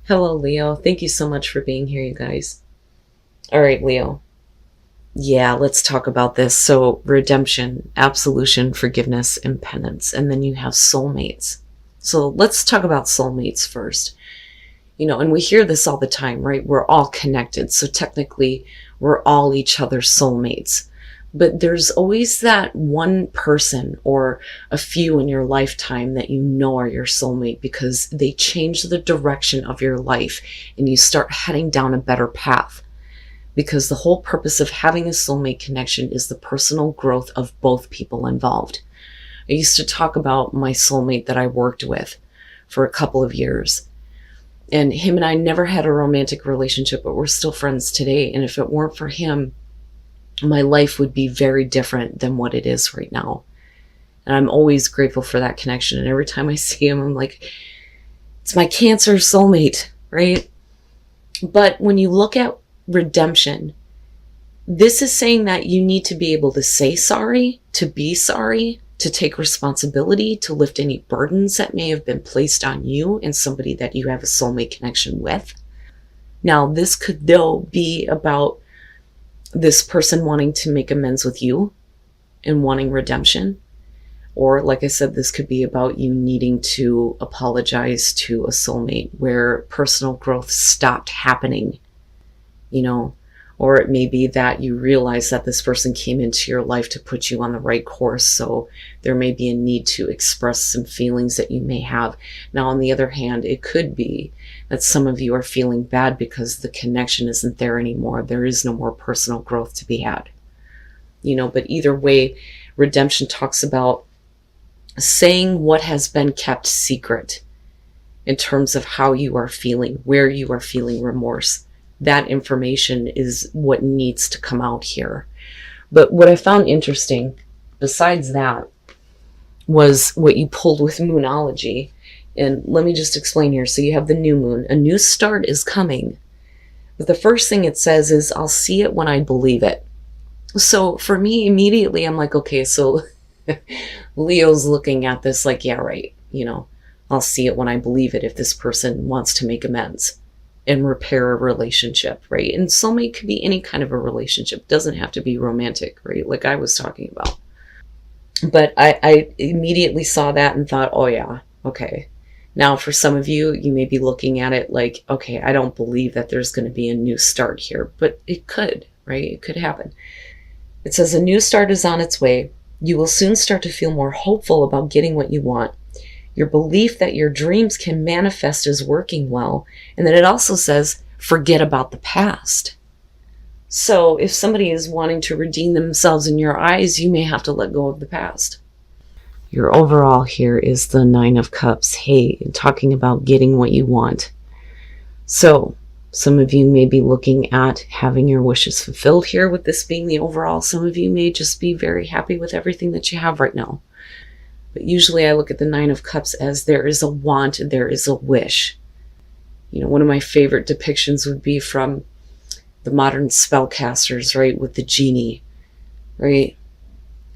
Hello, Leo. Thank you so much for being here, you guys. All right, Leo. Yeah, let's talk about this. So, redemption, absolution, forgiveness, and penance. And then you have soulmates. So, let's talk about soulmates first. And we hear this all the time, right? We're all connected. So, technically, we're all each other's soulmates. But there's always that one person or a few in your lifetime that you know are your soulmate because they change the direction of your life and you start heading down a better path. Because the whole purpose of having a soulmate connection is the personal growth of both people involved. I used to talk about my soulmate that I worked with for a couple of years. And him and I never had a romantic relationship, but we're still friends today. And if it weren't for him, my life would be very different than what it is right now. And I'm always grateful for that connection. And every time I see him, I'm like, it's my Cancer soulmate, right? But when you look at redemption, this is saying that you need to be able to say sorry, to be sorry, to take responsibility, to lift any burdens that may have been placed on you and somebody that you have a soulmate connection with. Now, this could, though, be about this person wanting to make amends with you and wanting redemption. Or, like I said, this could be about you needing to apologize to a soulmate where personal growth stopped happening, or it may be that you realize that this person came into your life to put you on the right course. So there may be a need to express some feelings that you may have. Now, on the other hand, it could be that some of you are feeling bad because the connection isn't there anymore. There is no more personal growth to be had. But either way, redemption talks about saying what has been kept secret in terms of how you are feeling, where you are feeling remorse. That information is what needs to come out here. But what I found interesting, besides that, was what you pulled with Moonology. And let me just explain here. So you have the new moon. A new start is coming. But the first thing it says is, I'll see it when I believe it. So for me, immediately, I'm like, okay, so Leo's looking at this like, yeah, right. I'll see it when I believe it if this person wants to make amends and repair a relationship, right? And soulmate could be any kind of a relationship. It doesn't have to be romantic, right? Like I was talking about. But I immediately saw that and thought, oh yeah, okay. Now for some of you, you may be looking at it like, okay, I don't believe that there's going to be a new start here, but it could, right? It could happen. It says a new start is on its way. You will soon start to feel more hopeful about getting what you want. Your belief that your dreams can manifest is working well. And then it also says, forget about the past. So if somebody is wanting to redeem themselves in your eyes, you may have to let go of the past. Your overall here is the Nine of Cups. Hey, talking about getting what you want. So some of you may be looking at having your wishes fulfilled here with this being the overall. Some of you may just be very happy with everything that you have right now. But usually I look at the Nine of Cups as there is a want, there is a wish. One of my favorite depictions would be from the modern spellcasters, right, with the genie, right?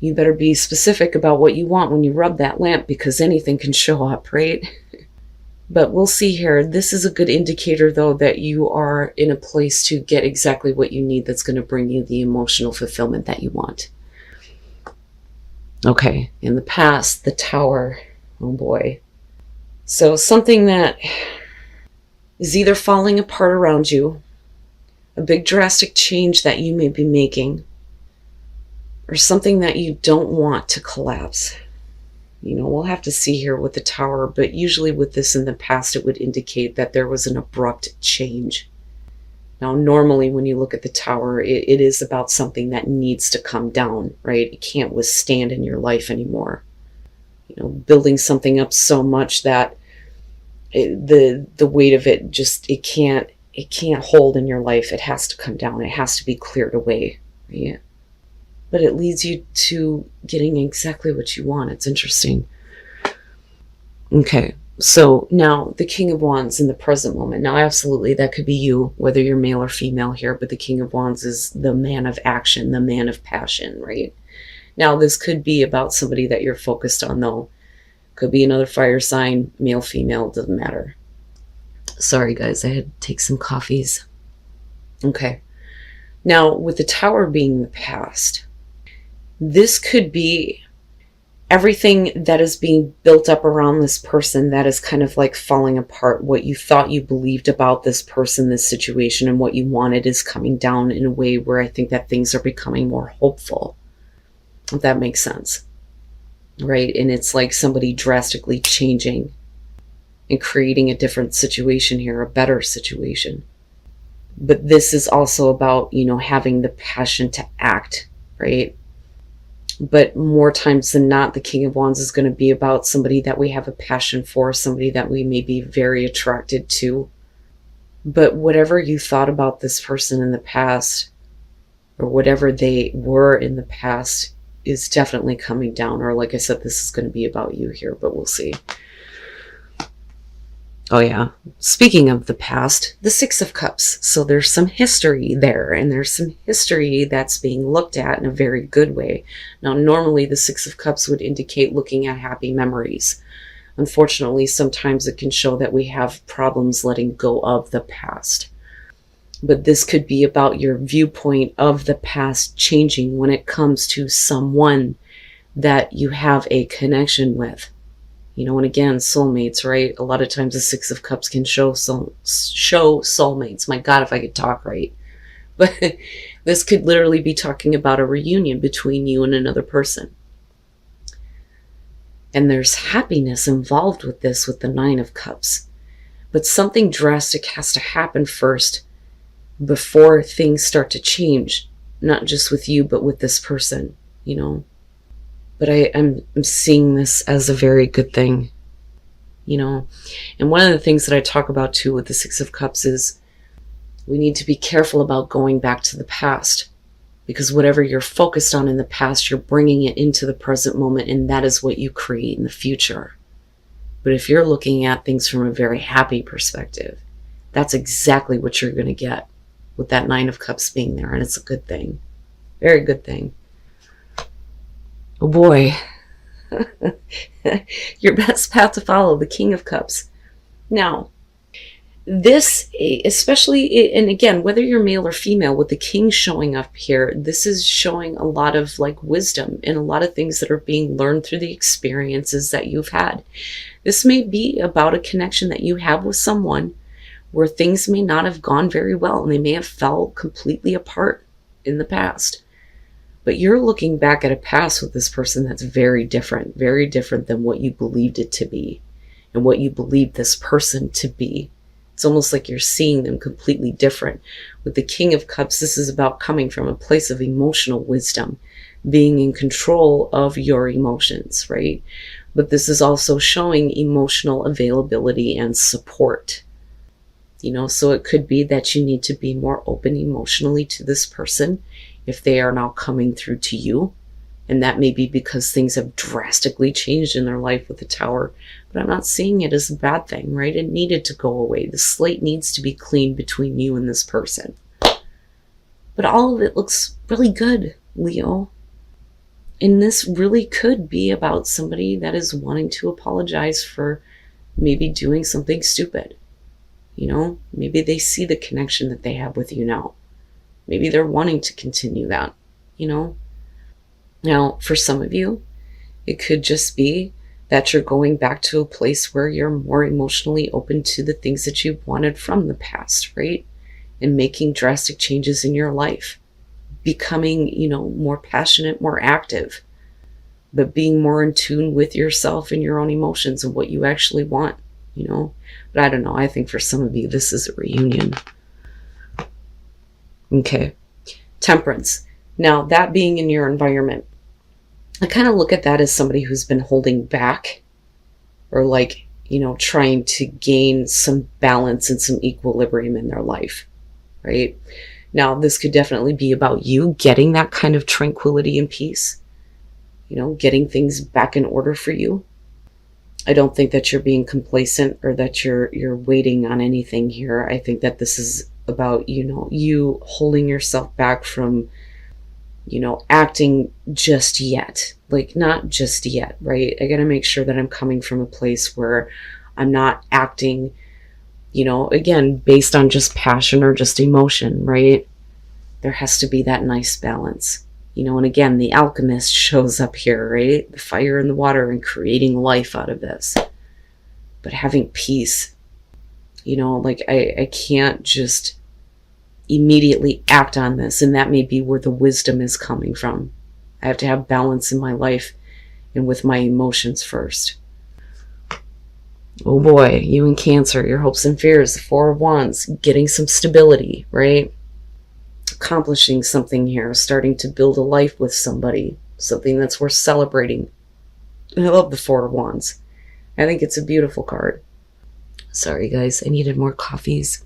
You better be specific about what you want when you rub that lamp because anything can show up, right? But we'll see here. This is a good indicator, though, that you are in a place to get exactly what you need that's going to bring you the emotional fulfillment that you want. Okay, in the past, the Tower. Oh boy. So something that is either falling apart around you, a big drastic change that you may be making, or something that you don't want to collapse. We'll have to see here with the Tower, but usually with this in the past, it would indicate that there was an abrupt change. Now, normally when you look at the Tower, it is about something that needs to come down, right? It can't withstand in your life anymore. Building something up so much that the weight of it just, it can't hold in your life. It has to come down. It has to be cleared away, right? But it leads you to getting exactly what you want. It's interesting. Okay. So now the King of Wands in the present moment. Now, absolutely, that could be you, whether you're male or female here, but the King of Wands is the man of action, the man of passion, right? Now, this could be about somebody that you're focused on, though. Could be another fire sign, male, female, doesn't matter. Sorry, guys, I had to take some coffees. Okay. Now, with the Tower being the past, this could be everything that is being built up around this person that is kind of like falling apart. What you thought you believed about this person, this situation, and what you wanted is coming down in a way where I think that things are becoming more hopeful. If that makes sense. Right? And it's like somebody drastically changing and creating a different situation here, a better situation. But this is also about, having the passion to act, right? But more times than not, the King of Wands is going to be about somebody that we have a passion for, somebody that we may be very attracted to. But whatever you thought about this person in the past, or whatever they were in the past, is definitely coming down. Or like I said, this is going to be about you here, but we'll see. Oh yeah, speaking of the past, the Six of Cups. So there's some history there, and there's some history that's being looked at in a very good way. Now, normally the Six of Cups would indicate looking at happy memories. Unfortunately, sometimes it can show that we have problems letting go of the past. But this could be about your viewpoint of the past changing when it comes to someone that you have a connection with. And again, soulmates, right? A lot of times the Six of Cups can show soulmates. My God, if I could talk right. But this could literally be talking about a reunion between you and another person. And there's happiness involved with this, with the Nine of Cups. But something drastic has to happen first before things start to change. Not just with you, but with this person, But I'm seeing this as a very good thing, And one of the things that I talk about too with the Six of Cups is we need to be careful about going back to the past, because whatever you're focused on in the past, you're bringing it into the present moment, and that is what you create in the future. But if you're looking at things from a very happy perspective, that's exactly what you're going to get with that Nine of Cups being there, and it's a good thing. Very good thing. Oh boy, your best path to follow, the King of Cups. Now, this, especially, and again, whether you're male or female, with the King showing up here, this is showing a lot of like wisdom and a lot of things that are being learned through the experiences that you've had. This may be about a connection that you have with someone where things may not have gone very well and they may have fell completely apart in the past. But you're looking back at a past with this person that's very different than what you believed it to be and what you believed this person to be. It's almost like you're seeing them completely different. With the King of Cups, this is about coming from a place of emotional wisdom, being in control of your emotions, right? But this is also showing emotional availability and support. So it could be that you need to be more open emotionally to this person if they are now coming through to you. And that may be because things have drastically changed in their life with the Tower. But I'm not seeing it as a bad thing, right? It needed to go away. The slate needs to be cleaned between you and this person. But all of it looks really good, Leo. And this really could be about somebody that is wanting to apologize for maybe doing something stupid. Maybe they see the connection that they have with you now. Maybe they're wanting to continue that, Now, for some of you, it could just be that you're going back to a place where you're more emotionally open to the things that you wanted from the past, right? And making drastic changes in your life. Becoming, more passionate, more active. But being more in tune with yourself and your own emotions and what you actually want, But I don't know. I think for some of you, this is a reunion. Okay. Temperance. Now, that being in your environment, I kind of look at that as somebody who's been holding back or trying to gain some balance and some equilibrium in their life, right? Now, this could definitely be about you getting that kind of tranquility and peace, getting things back in order for you. I don't think that you're being complacent or that you're waiting on anything here. I think that this is about, you holding yourself back from, acting just yet. Like, not just yet, right? I got to make sure that I'm coming from a place where I'm not acting Again, based on just passion or just emotion, right? There has to be that nice balance. And again, the alchemist shows up here, right? The fire and the water and creating life out of this. But having peace, like I can't just immediately act on this. And that may be where the wisdom is coming from. I have to have balance in my life and with my emotions first. Oh boy, you in Cancer, your hopes and fears, the Four of Wands, getting some stability, right? Accomplishing something here, starting to build a life with somebody, something that's worth celebrating. I love the Four of Wands. I think it's a beautiful card. Sorry guys, I needed more coffees.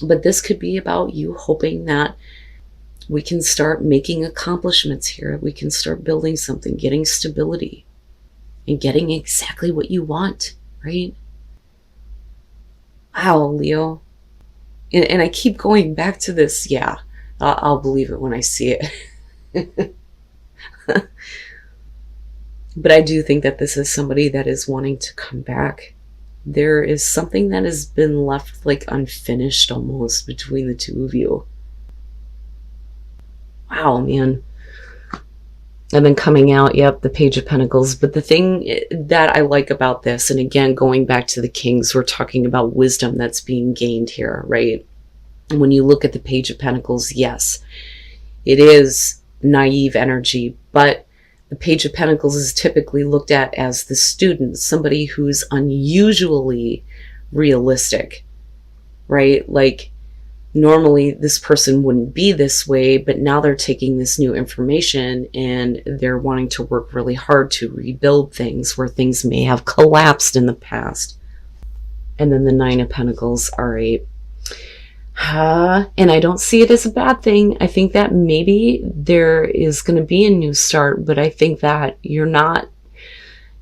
But this could be about you hoping that we can start making accomplishments here. We can start building something, getting stability, and getting exactly what you want, right? Wow, Leo. And I keep going back to this. Yeah, I'll believe it when I see it. But I do think that this is somebody that is wanting to come back. There is something that has been left like unfinished almost between the two of you. Wow, man. And then coming out, yep, the Page of Pentacles. But the thing that I like about this, and again, going back to the Kings, we're talking about wisdom that's being gained here, right? When you look at the Page of Pentacles, yes, it is naive energy, but the Page of Pentacles is typically looked at as the student, somebody who's unusually realistic, right? Like, normally this person wouldn't be this way, but now they're taking this new information and they're wanting to work really hard to rebuild things where things may have collapsed in the past. And then the Nine of Pentacles, all right. And I don't see it as a bad thing. I think that maybe there is going to be a new start, but I think that you're not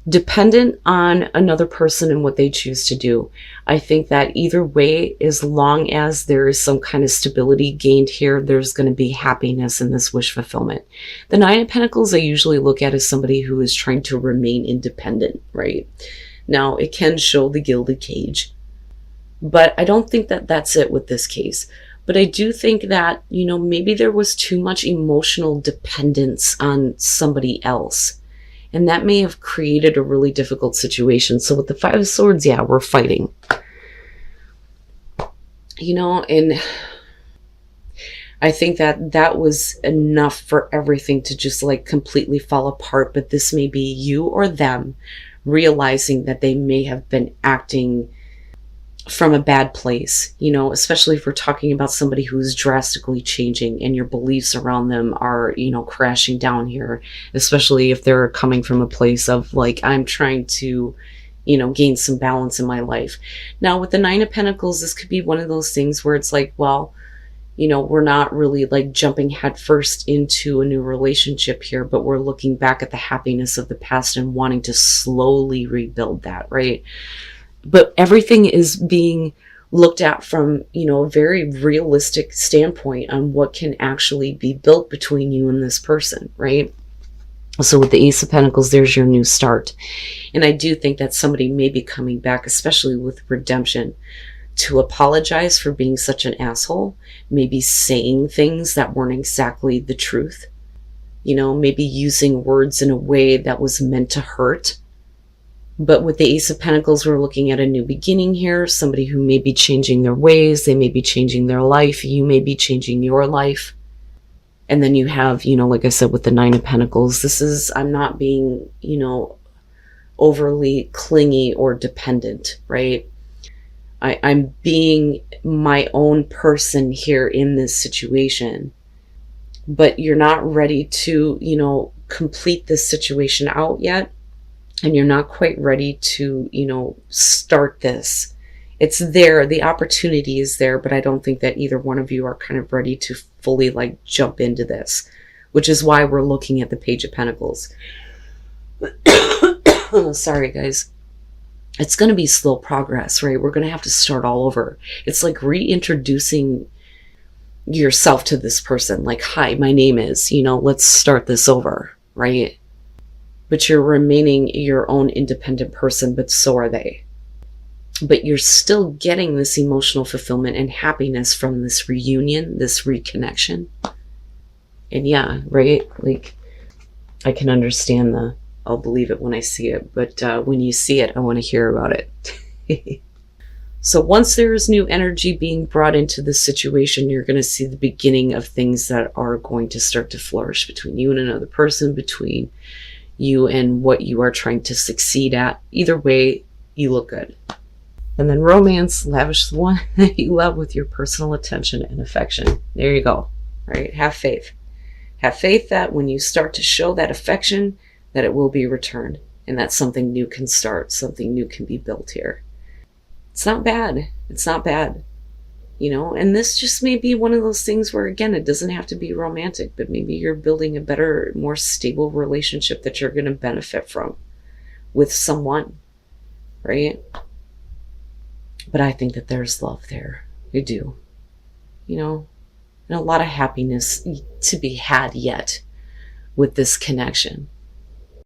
dependent on another person and what they choose to do. I think that either way, as long as there is some kind of stability gained here, there's going to be happiness in this wish fulfillment. The Nine of Pentacles I usually look at as somebody who is trying to remain independent, right? Now, it can show the gilded cage, but I don't think that that's it with this case. But I do think that, maybe there was too much emotional dependence on somebody else. And that may have created a really difficult situation. So with the Five of Swords, yeah, we're fighting. And I think that that was enough for everything to just like completely fall apart. But this may be you or them realizing that they may have been acting from a bad place, especially if we're talking about somebody who's drastically changing and your beliefs around them are, crashing down here, especially if they're coming from a place of like, I'm trying to, gain some balance in my life. Now with the Nine of Pentacles, this could be one of those things where it's like, well, we're not really like jumping headfirst into a new relationship here, but we're looking back at the happiness of the past and wanting to slowly rebuild that, right? But everything is being looked at from, a very realistic standpoint on what can actually be built between you and this person, right? So with the Ace of Pentacles, there's your new start. And I do think that somebody may be coming back, especially with redemption, to apologize for being such an asshole, maybe saying things that weren't exactly the truth, maybe using words in a way that was meant to hurt. But with the Ace of Pentacles, we're looking at a new beginning here. Somebody who may be changing their ways. They may be changing their life. You may be changing your life. And then you have, like I said, with the Nine of Pentacles, this is, I'm not being, overly clingy or dependent, right? I'm being my own person here in this situation. But you're not ready to, complete this situation out yet. And you're not quite ready to, start this. It's there, the opportunity is there, but I don't think that either one of you are kind of ready to fully like jump into this, which is why we're looking at the Page of Pentacles. Sorry, guys. It's going to be slow progress, right? We're going to have to start all over. It's like reintroducing yourself to this person. Like, hi, my name is, let's start this over, right? But you're remaining your own independent person, but so are they. but you're still getting this emotional fulfillment and happiness from this reunion, this reconnection. And yeah, right? Like, I can understand I'll believe it when I see it, but when you see it, I want to hear about it. So once there is new energy being brought into this situation, you're going to see the beginning of things that are going to start to flourish between you and another person, between you and what you are trying to succeed at. Either way, you look good. And then romance, lavish the one that you love with your personal attention and affection. There you go. Right? Have faith. Have faith that when you start to show that affection, that it will be returned, and that something new can start, something new can be built here. It's not bad. It's not bad. You know, and this just may be one of those things where, again, it doesn't have to be romantic, but maybe you're building a better, more stable relationship that you're going to benefit from with someone, right? But I think that there's love there. I do. You know, and a lot of happiness to be had yet with this connection.